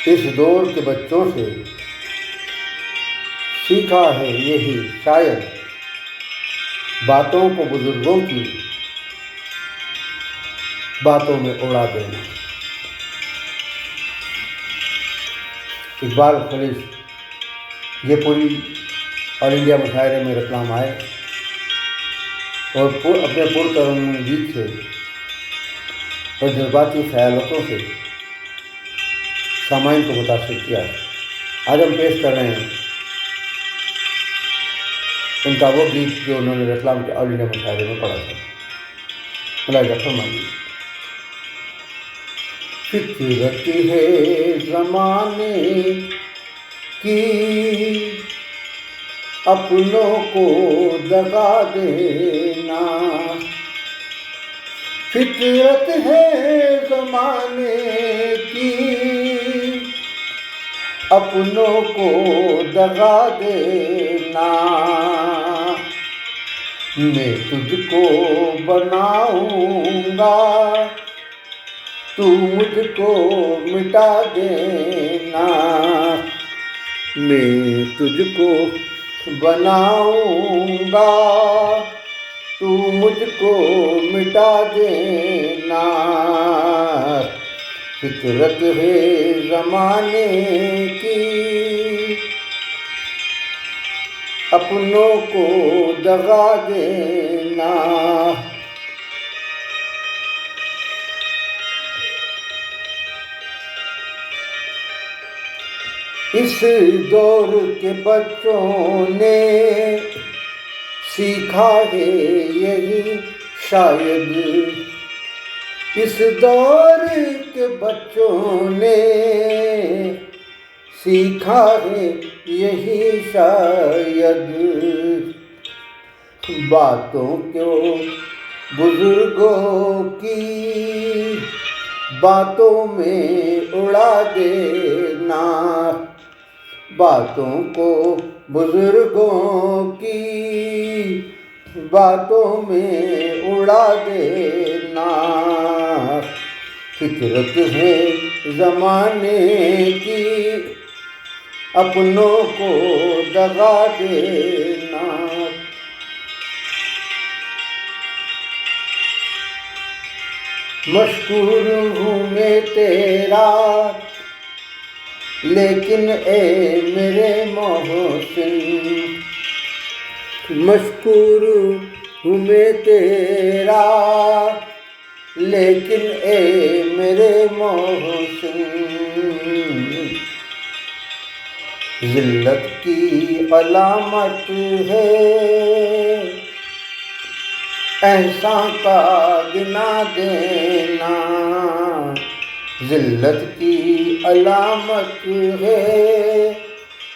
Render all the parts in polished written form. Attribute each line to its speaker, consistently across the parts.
Speaker 1: इस दौर के बच्चों से सीखा है यही शायद, बातों को बुजुर्गों की बातों में उड़ा देना। इकबाल खलील ये पूरी ऑल इंडिया मुशायरे में रतलाम आए और अपने पुरतरन्नुम गीत से और जज्बाती ख्यालों से सामाइन को मुतासिर किया। आज हम पेश कर रहे हैं उनका वो गीत जो उन्होंने रतलाम के ऑल इंडिया मुशायरे में पढ़ा था। मुलाहिजा फरमाइए। फितरत है ज़माने की अपनों को दगा देना, फितरत है ज़माने की अपनों को दगा देना। मैं तुझको बनाऊंगा तू मुझको मिटा देना। मैं तुझको बनाऊंगा तू मुझको मिटा देना। फितरत है ज़माने की अपनों को दगा देना। इस दौर के बच्चों ने सीखा है यही शायद, इस दौर के बच्चों ने सीखा है यही शायद। बातों को बुजुर्गों की बातों में उड़ा देना। बातों को बुजुर्गों की बातों में उड़ा देना। फितरत है ज़माने की अपनों को दगा देना। मशकूर हूँ मैं तेरा लेकिन ए मेरे मोहसिन, मशकूर हूँ मैं तेरा लेकिन ए मेरे मोहसिन। ज़िल्लत की अलामत है एहसान का गिना देना। ज़िल्लत की अलामत है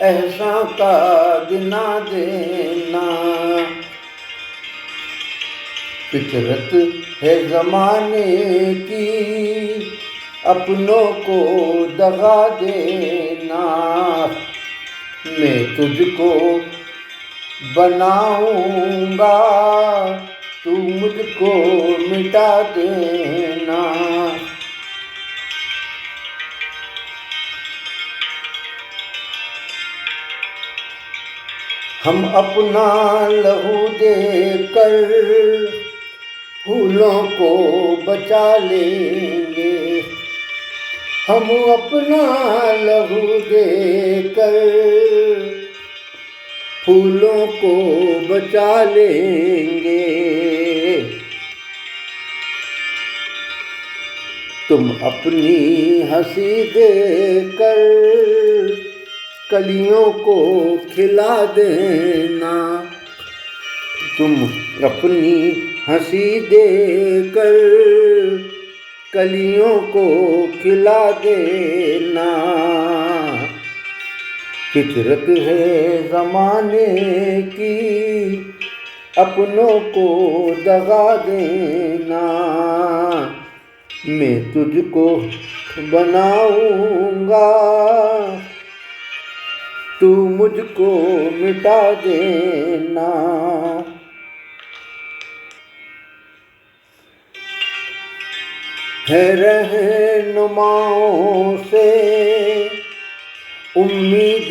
Speaker 1: एहसान का गिना देना। फितरत है ज़माने की अपनों को दगा देना। मैं तुझको बनाऊंगा तू मुझको मिटा देना। हम अपना लहू देकर फूलों को बचा लेंगे। हम अपना लहू देकर फूलों को बचा लेंगे। तुम अपनी हंसी देकर कलियों को खिला देना। तुम अपनी हंसी देकर कलियों को खिला देना। फितरत है ज़माने की अपनों को दगा देना। मैं तुझको बनाऊंगा तू मुझको मिटा देना। है रहनुमाओं से उम्मीद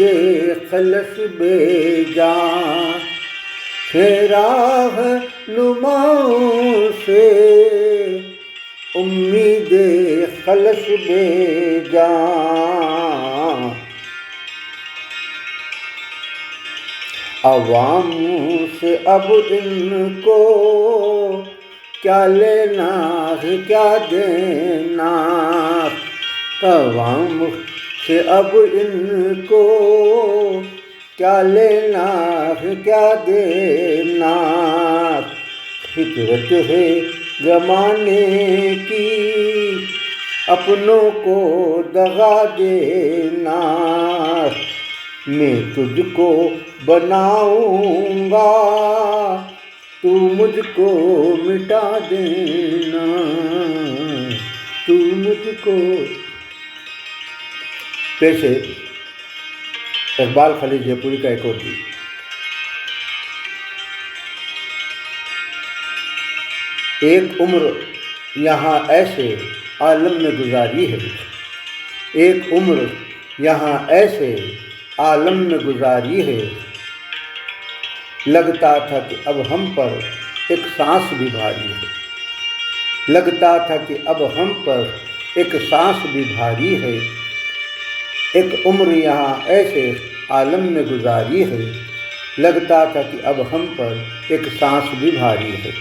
Speaker 1: खलश बेजान है राह नुमाओं से, उम्मीद खलश बेजान। अवाम से अब इनको क्या लेना है क्या देना, अवाम से अब इनको क्या लेना है क्या देना। फितरत है ज़माने की अपनों को दगा देना, मैं तुझको बनाऊंगा तू मुझको मिटा देना, तू मुझको। पेश है इकबाल खलील जयपुरी का एक और गीत। एक उम्र यहाँ ऐसे आलम में गुजारी है, एक उम्र यहाँ ऐसे आलम में गुजारी है, लगता था कि अब हम पर एक सांस भी भारी है, लगता था कि अब हम पर एक सांस भी भारी है। एक उम्र यहाँ ऐसे आलम में गुजारी है, लगता था कि अब हम पर एक सांस भी भारी है।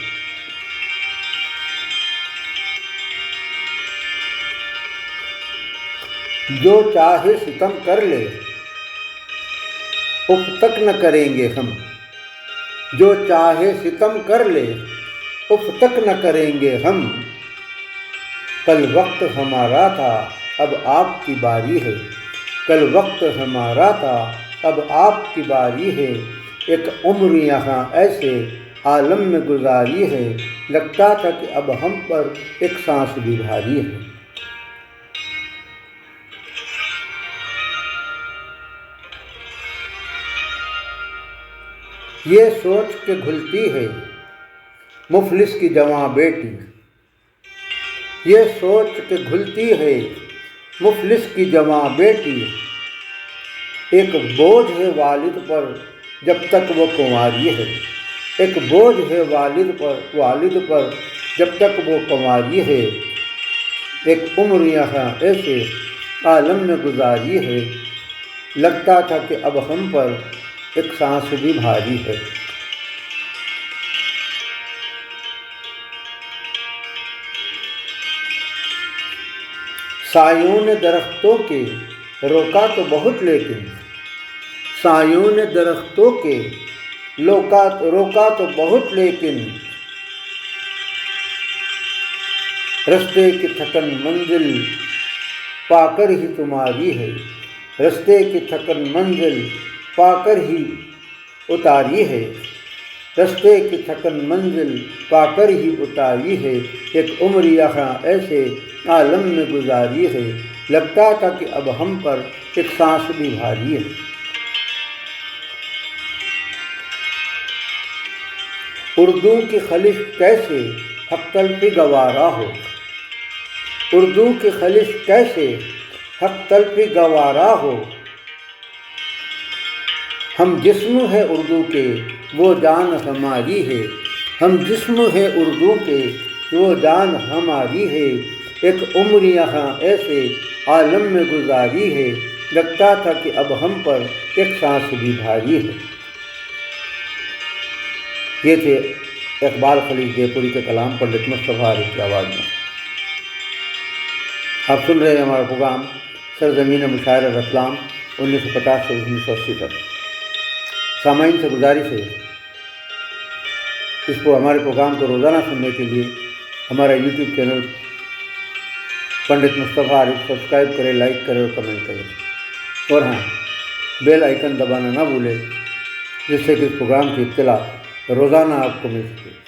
Speaker 1: जो चाहे सितम कर ले उफ तक न करेंगे हम, जो चाहे सितम कर ले उफ तक न करेंगे हम। कल वक्त हमारा था अब आपकी बारी है, कल वक्त हमारा था अब आपकी बारी है। एक उम्र यहाँ ऐसे आलम में गुजारी है, लगता था कि अब हम पर एक सांस भी भारी है। ये सोच के घुलती है मुफलिस की जवां बेटी, ये सोच के घुलती है मुफलिस की जवां बेटी। एक बोझ है वालिद पर जब तक वो कुंवारी है, एक बोझ है वालिद पर जब तक वो कुंवारी है। एक उम्र यहाँ ऐसे आलम में गुजारी है, लगता था कि अब हम पर एक सांस भी भारी है। सायों ने दरख्तों के रोका तो बहुत, लेकिन सायों ने दरख्तों के रोका तो बहुत, लेकिन रास्ते की थकन मंजिल पाकर ही तुम्हारी है, रास्ते की थकन मंजिल पाकर ही उतारी है, रास्ते की थकन मंजिल पाकर ही उतारी है। एक उम्र यहाँ ऐसे आलम में गुजारी है, लगता था कि अब हम पर एक सांस भी भारी है। उर्दू की खलिश कैसे हक तलफी गवारा हो, उर्दू की खलिश कैसे हक तलफी गवारा हो। हम जिस्म है उर्दू के वो जान हमारी है, हम जिस्म है उर्दू के वो जान हमारी है। एक उम्र यहाँ ऐसे आलम में गुजारी है, लगता था कि अब हम पर एक सांस भी भारी है। ये थे इकबाल खलील जयपुरी के कलाम पंडित मुस्तफ़ा आरिफ की आवाज़ में। आप सुन रहे हैं हमारा प्रोग्राम सरज़मीन मुशायरा रतलाम 1950 से 1980 तक। सामाइन से गुजारिश है इसको हमारे प्रोग्राम को रोज़ाना सुनने के लिए हमारा यूट्यूब चैनल पंडित मुस्तफ़ा आरिफ सब्सक्राइब करें, लाइक करें और कमेंट करें। और हाँ, बेल आइकन दबाना ना भूलें, जिससे कि इस प्रोग्राम की इत्तला रोज़ाना आपको मिल सके।